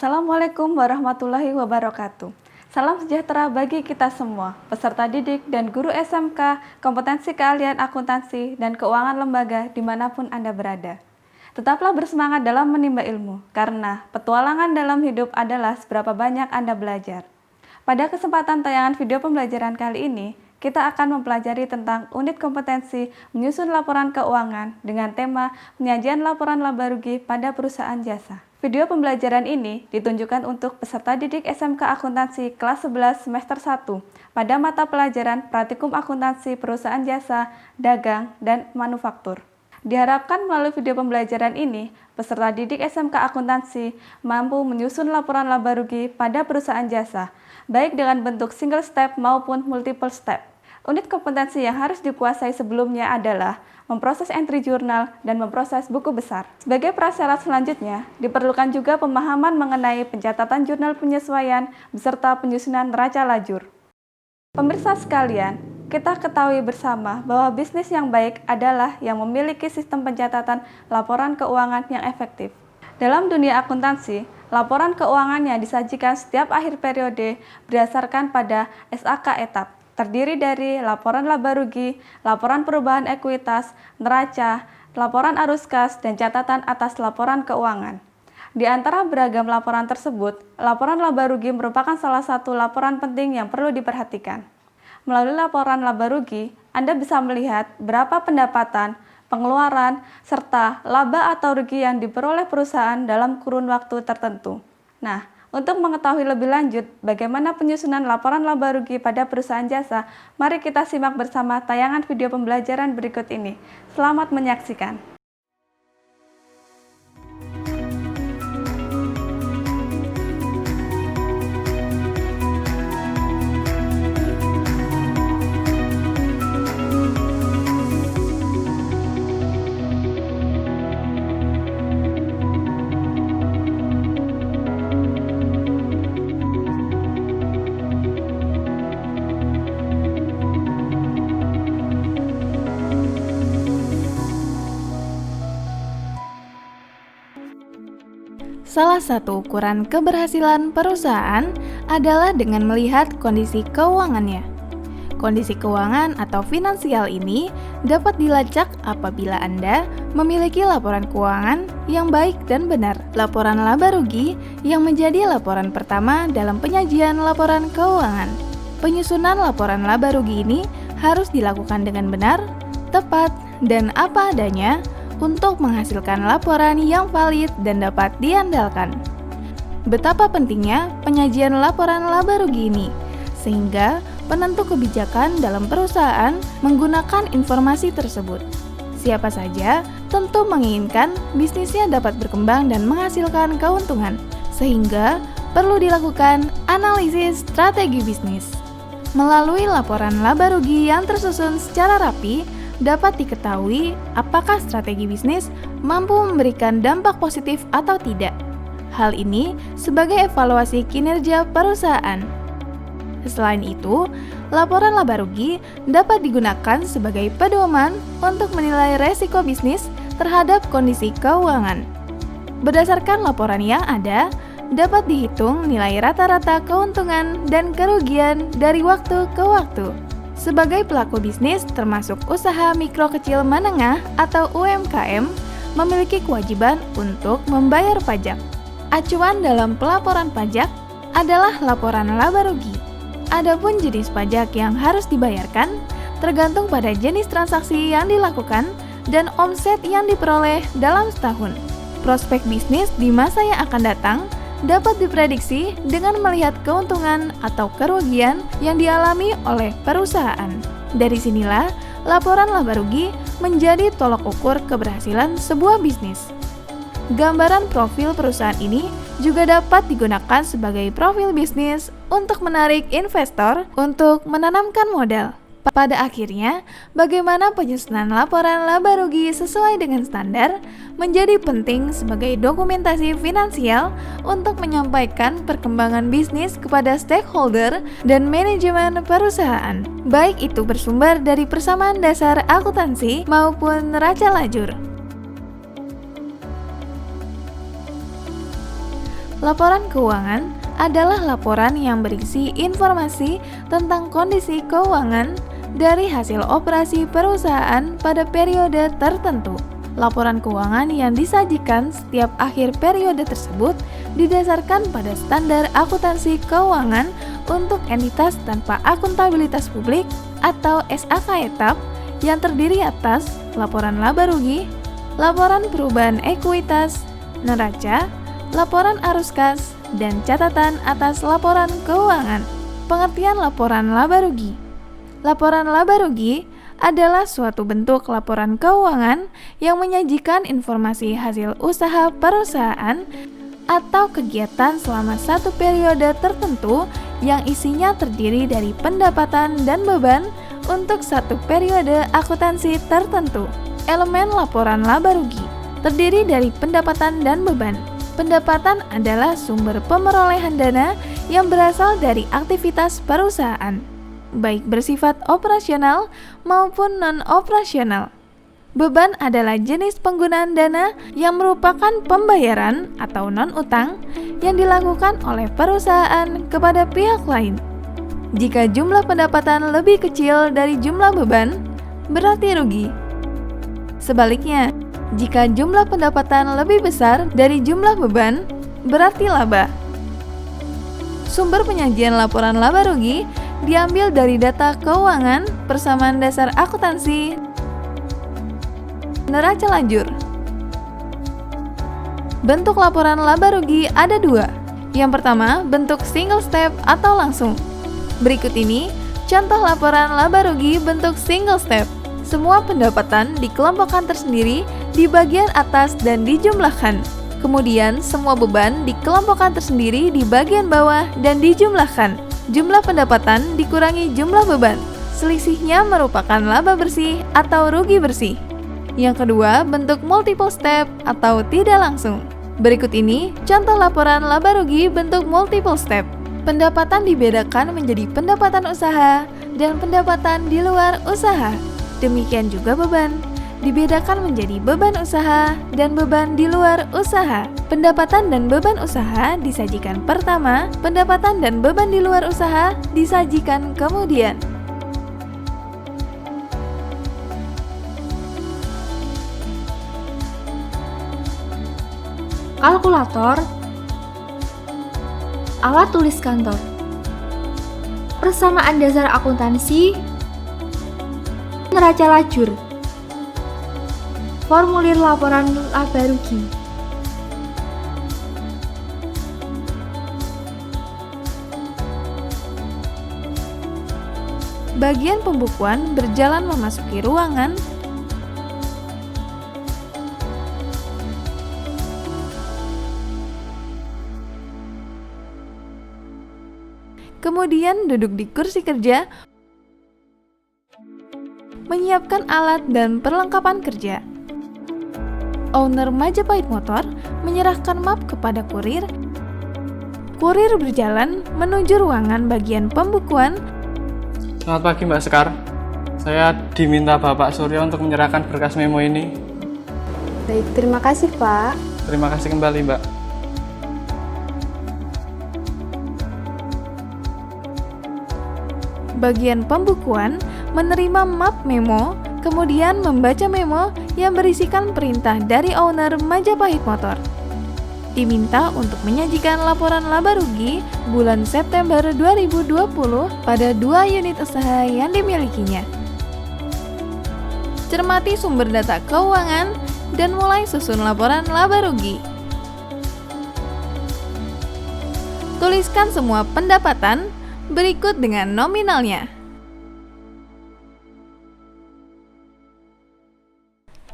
Assalamualaikum warahmatullahi wabarakatuh. Salam sejahtera bagi kita semua, peserta didik dan guru SMK, kompetensi keahlian akuntansi dan keuangan lembaga dimanapun Anda berada. Tetaplah bersemangat dalam menimba ilmu, karena petualangan dalam hidup adalah seberapa banyak Anda belajar. Pada kesempatan tayangan video pembelajaran kali ini, kita akan mempelajari tentang unit kompetensi menyusun laporan keuangan dengan tema penyajian laporan laba rugi pada perusahaan jasa. Video pembelajaran ini ditunjukkan untuk peserta didik SMK Akuntansi kelas 11 semester 1 pada mata pelajaran Praktikum Akuntansi Perusahaan Jasa, Dagang, dan Manufaktur. Diharapkan melalui video pembelajaran ini, peserta didik SMK Akuntansi mampu menyusun laporan laba rugi pada perusahaan jasa, baik dengan bentuk single step maupun multiple step. Unit kompetensi yang harus dikuasai sebelumnya adalah memproses entry jurnal dan memproses buku besar. Sebagai prasyarat selanjutnya, diperlukan juga pemahaman mengenai pencatatan jurnal penyesuaian beserta penyusunan neraca lajur. Pemirsa sekalian, kita ketahui bersama bahwa bisnis yang baik adalah yang memiliki sistem pencatatan laporan keuangan yang efektif. Dalam dunia akuntansi, laporan keuangan yang disajikan setiap akhir periode berdasarkan pada SAK etap, terdiri dari laporan laba rugi, laporan perubahan ekuitas, neraca, laporan arus kas, dan catatan atas laporan keuangan. Di antara beragam laporan tersebut, laporan laba rugi merupakan salah satu laporan penting yang perlu diperhatikan. Melalui laporan laba rugi, Anda bisa melihat berapa pendapatan, pengeluaran, serta laba atau rugi yang diperoleh perusahaan dalam kurun waktu tertentu. Nah, untuk mengetahui lebih lanjut bagaimana penyusunan laporan laba rugi pada perusahaan jasa, mari kita simak bersama tayangan video pembelajaran berikut ini. Selamat menyaksikan. Salah satu ukuran keberhasilan perusahaan adalah dengan melihat kondisi keuangannya. Kondisi keuangan atau finansial ini dapat dilacak apabila Anda memiliki laporan keuangan yang baik dan benar. Laporan laba rugi yang menjadi laporan pertama dalam penyajian laporan keuangan. Penyusunan laporan laba rugi ini harus dilakukan dengan benar, tepat, dan apa adanya untuk menghasilkan laporan yang valid dan dapat diandalkan. Betapa pentingnya penyajian laporan laba rugi ini, sehingga penentu kebijakan dalam perusahaan menggunakan informasi tersebut. Siapa saja tentu menginginkan bisnisnya dapat berkembang dan menghasilkan keuntungan, sehingga perlu dilakukan analisis strategi bisnis. Melalui laporan laba rugi yang tersusun secara rapi, dapat diketahui apakah strategi bisnis mampu memberikan dampak positif atau tidak. Hal ini sebagai evaluasi kinerja perusahaan. Selain itu, laporan laba rugi dapat digunakan sebagai pedoman untuk menilai resiko bisnis terhadap kondisi keuangan. Berdasarkan laporan yang ada, dapat dihitung nilai rata-rata keuntungan dan kerugian dari waktu ke waktu. Sebagai pelaku bisnis termasuk usaha mikro kecil menengah atau UMKM memiliki kewajiban untuk membayar pajak. Acuan dalam pelaporan pajak adalah laporan laba rugi. Adapun jenis pajak yang harus dibayarkan tergantung pada jenis transaksi yang dilakukan dan omset yang diperoleh dalam setahun. Prospek bisnis di masa yang akan datang dapat diprediksi dengan melihat keuntungan atau kerugian yang dialami oleh perusahaan. Dari sinilah, laporan laba rugi menjadi tolak ukur keberhasilan sebuah bisnis. Gambaran profil perusahaan ini juga dapat digunakan sebagai profil bisnis untuk menarik investor untuk menanamkan modal. Pada akhirnya, bagaimana penyusunan laporan laba rugi sesuai dengan standar menjadi penting sebagai dokumentasi finansial untuk menyampaikan perkembangan bisnis kepada stakeholder dan manajemen perusahaan, baik itu bersumber dari persamaan dasar akuntansi maupun neraca lajur. Laporan keuangan adalah laporan yang berisi informasi tentang kondisi keuangan dari hasil operasi perusahaan pada periode tertentu. Laporan keuangan yang disajikan setiap akhir periode tersebut didasarkan pada standar akuntansi keuangan untuk entitas tanpa akuntabilitas publik atau SAK-ETAP yang terdiri atas laporan laba rugi, laporan perubahan ekuitas, neraca, laporan arus kas, dan catatan atas laporan keuangan. Pengertian laporan laba rugi. Laporan laba rugi adalah suatu bentuk laporan keuangan yang menyajikan informasi hasil usaha perusahaan atau kegiatan selama satu periode tertentu yang isinya terdiri dari pendapatan dan beban untuk satu periode akuntansi tertentu. Elemen laporan laba rugi terdiri dari pendapatan dan beban. Pendapatan adalah sumber pemerolehan dana yang berasal dari aktivitas perusahaan, baik bersifat operasional maupun non-operasional. Beban adalah jenis penggunaan dana yang merupakan pembayaran atau non-utang yang dilakukan oleh perusahaan kepada pihak lain. Jika jumlah pendapatan lebih kecil dari jumlah beban, berarti rugi. Sebaliknya, jika jumlah pendapatan lebih besar dari jumlah beban, berarti laba. Sumber penyajian laporan laba rugi diambil dari data keuangan, persamaan dasar akuntansi, neraca lajur. Bentuk laporan laba rugi ada dua. Yang pertama, bentuk single step atau langsung. Berikut ini contoh laporan laba rugi bentuk single step. Semua pendapatan dikelompokkan tersendiri di bagian atas dan dijumlahkan. Kemudian, semua beban dikelompokkan tersendiri di bagian bawah dan dijumlahkan. Jumlah pendapatan dikurangi jumlah beban. Selisihnya merupakan laba bersih atau rugi bersih. Yang kedua, bentuk multiple step atau tidak langsung. Berikut ini contoh laporan laba rugi bentuk multiple step. Pendapatan dibedakan menjadi pendapatan usaha dan pendapatan di luar usaha. Demikian juga beban dibedakan menjadi beban usaha dan beban di luar usaha. Pendapatan dan beban usaha disajikan pertama, pendapatan dan beban di luar usaha disajikan kemudian. Kalkulator, alat tulis kantor, persamaan dasar akuntansi, neraca lajur, formulir laporan laba rugi. Bagian pembukuan berjalan memasuki ruangan, kemudian duduk di kursi kerja, menyiapkan alat dan perlengkapan kerja. Owner Majapahit Motor menyerahkan map kepada kurir. Kurir berjalan menuju ruangan bagian pembukuan. Selamat pagi Mbak Sekar. Saya diminta Bapak Suryo untuk menyerahkan berkas memo ini. Baik, terima kasih Pak. Terima kasih kembali Mbak. Bagian pembukuan menerima map memo, kemudian membaca memo yang berisikan perintah dari owner Majapahit Motor. Diminta untuk menyajikan laporan laba rugi bulan September 2020 pada 2 unit usaha yang dimilikinya. Cermati sumber data keuangan dan mulai susun laporan laba rugi. Tuliskan semua pendapatan berikut dengan nominalnya.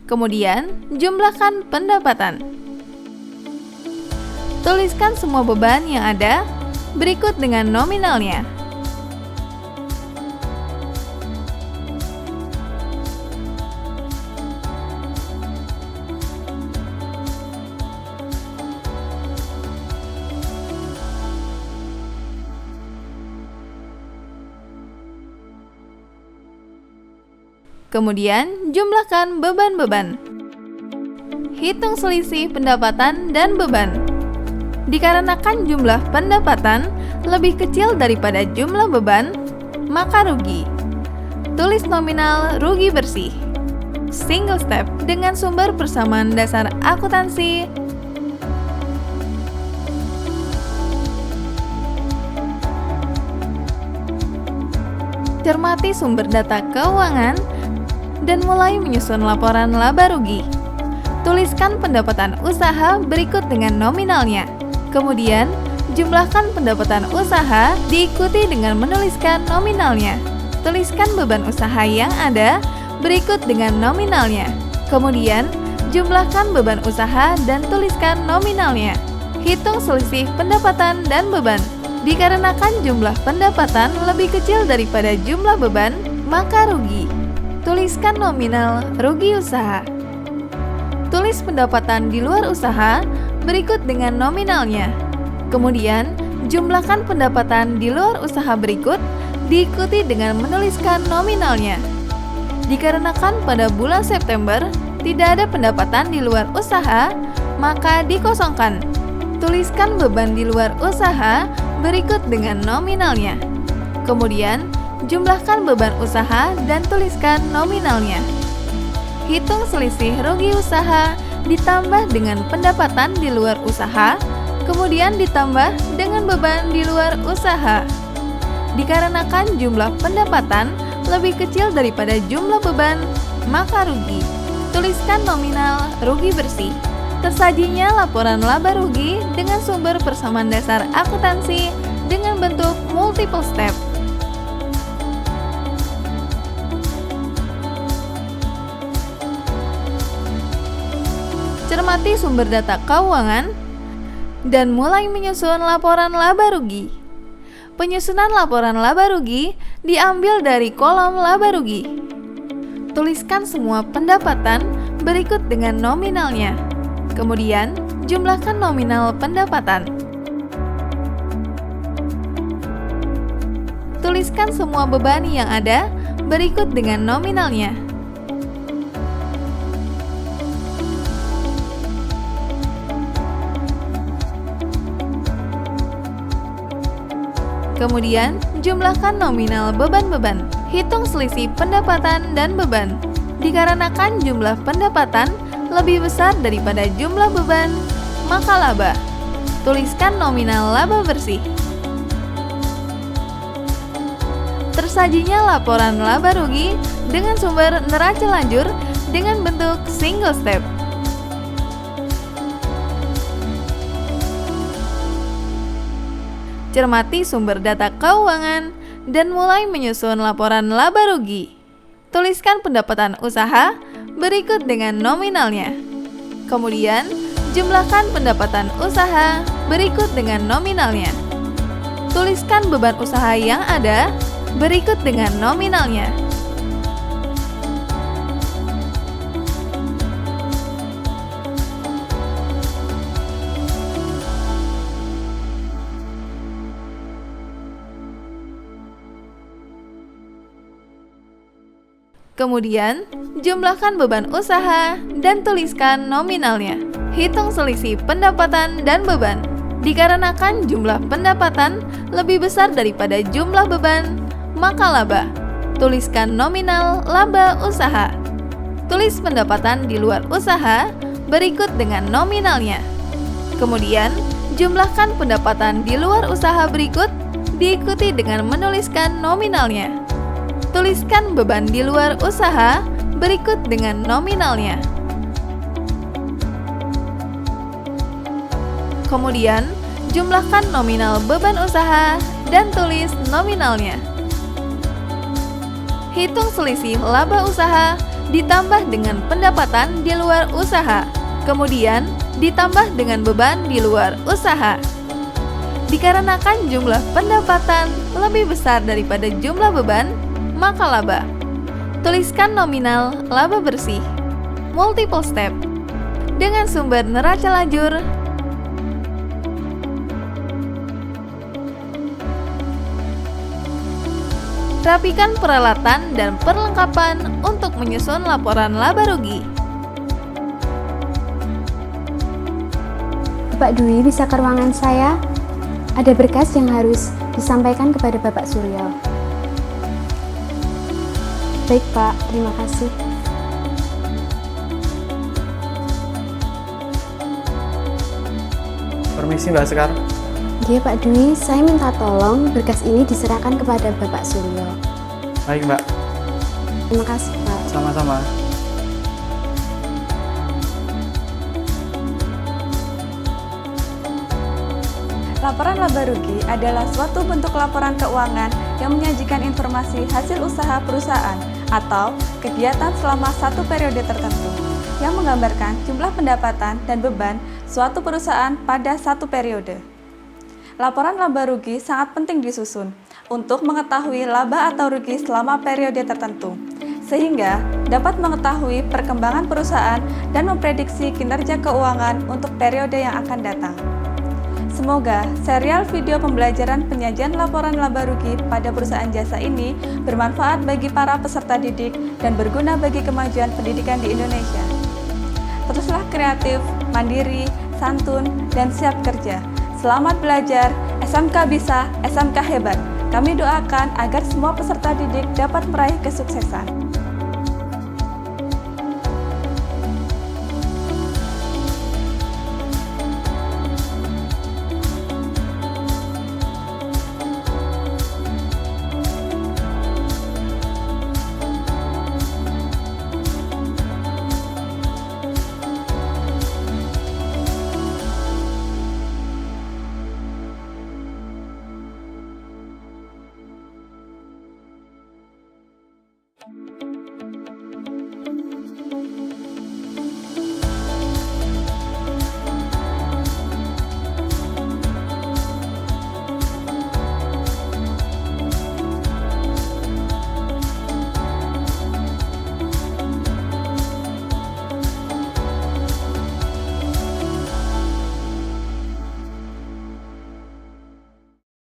Kemudian, jumlahkan pendapatan. Tuliskan semua beban yang ada berikut dengan nominalnya. Kemudian, jumlahkan beban-beban. Hitung selisih pendapatan dan beban. Dikarenakan jumlah pendapatan lebih kecil daripada jumlah beban, maka rugi. Tulis nominal rugi bersih. Single step dengan sumber persamaan dasar akuntansi. Cermati sumber data keuangan dan mulai menyusun laporan laba rugi. Tuliskan pendapatan usaha berikut dengan nominalnya. Kemudian, jumlahkan pendapatan usaha diikuti dengan menuliskan nominalnya. Tuliskan beban usaha yang ada berikut dengan nominalnya. Kemudian, jumlahkan beban usaha dan tuliskan nominalnya. Hitung selisih pendapatan dan beban. Dikarenakan jumlah pendapatan lebih kecil daripada jumlah beban, maka rugi. Tuliskan nominal rugi usaha. Tulis pendapatan di luar usaha berikut dengan nominalnya. Kemudian, jumlahkan pendapatan di luar usaha berikut diikuti dengan menuliskan nominalnya. Dikarenakan pada bulan September tidak ada pendapatan di luar usaha, maka dikosongkan. Tuliskan beban di luar usaha berikut dengan nominalnya. Kemudian, jumlahkan beban usaha dan tuliskan nominalnya. Hitung selisih rugi usaha ditambah dengan pendapatan di luar usaha, kemudian ditambah dengan beban di luar usaha. Dikarenakan jumlah pendapatan lebih kecil daripada jumlah beban, maka rugi. Tuliskan nominal rugi bersih. Tersajinya laporan laba rugi dengan sumber persamaan dasar akuntansi dengan bentuk multiple step. Cermati sumber data keuangan dan mulai menyusun laporan laba rugi. Penyusunan laporan laba rugi diambil dari kolom laba rugi. Tuliskan semua pendapatan berikut dengan nominalnya. Kemudian, jumlahkan nominal pendapatan. Tuliskan semua beban yang ada berikut dengan nominalnya. Kemudian, jumlahkan nominal beban-beban. Hitung selisih pendapatan dan beban. Dikarenakan jumlah pendapatan lebih besar daripada jumlah beban, maka laba. Tuliskan nominal laba bersih. Tersajinya laporan laba rugi dengan sumber neraca lanjur dengan bentuk single step. Cermati sumber data keuangan dan mulai menyusun laporan laba rugi. Tuliskan pendapatan usaha berikut dengan nominalnya. Kemudian, jumlahkan pendapatan usaha berikut dengan nominalnya. Tuliskan beban usaha yang ada berikut dengan nominalnya. Kemudian, jumlahkan beban usaha dan tuliskan nominalnya. Hitung selisih pendapatan dan beban. Dikarenakan jumlah pendapatan lebih besar daripada jumlah beban, maka laba. Tuliskan nominal laba usaha. Tulis pendapatan di luar usaha berikut dengan nominalnya. Kemudian, jumlahkan pendapatan di luar usaha berikut diikuti dengan menuliskan nominalnya. Tuliskan beban di luar usaha berikut dengan nominalnya. Kemudian, jumlahkan nominal beban usaha dan tulis nominalnya. Hitung selisih laba usaha ditambah dengan pendapatan di luar usaha, kemudian ditambah dengan beban di luar usaha. Dikarenakan jumlah pendapatan lebih besar daripada jumlah beban, maka laba. Tuliskan nominal laba bersih. Multiple step. Dengan sumber neraca lajur. Rapikan peralatan dan perlengkapan untuk menyusun laporan laba rugi. Bapak Dwi bisa ke ruangan saya? Ada berkas yang harus disampaikan kepada Bapak Suryo. Baik Pak, terima kasih. Permisi Mbak Sekar. Iya Pak Dwi, saya minta tolong berkas ini diserahkan kepada Bapak Suryo. Baik Mbak, Terima kasih Pak. sama-sama. Laporan laba rugi adalah suatu bentuk laporan keuangan yang menyajikan informasi hasil usaha perusahaan atau kegiatan selama satu periode tertentu, yang menggambarkan jumlah pendapatan dan beban suatu perusahaan pada satu periode. Laporan laba rugi sangat penting disusun untuk mengetahui laba atau rugi selama periode tertentu, sehingga dapat mengetahui perkembangan perusahaan dan memprediksi kinerja keuangan untuk periode yang akan datang. Semoga serial video pembelajaran penyajian laporan laba rugi pada perusahaan jasa ini bermanfaat bagi para peserta didik dan berguna bagi kemajuan pendidikan di Indonesia. Teruslah kreatif, mandiri, santun, dan siap kerja. Selamat belajar, SMK bisa, SMK hebat. Kami doakan agar semua peserta didik dapat meraih kesuksesan.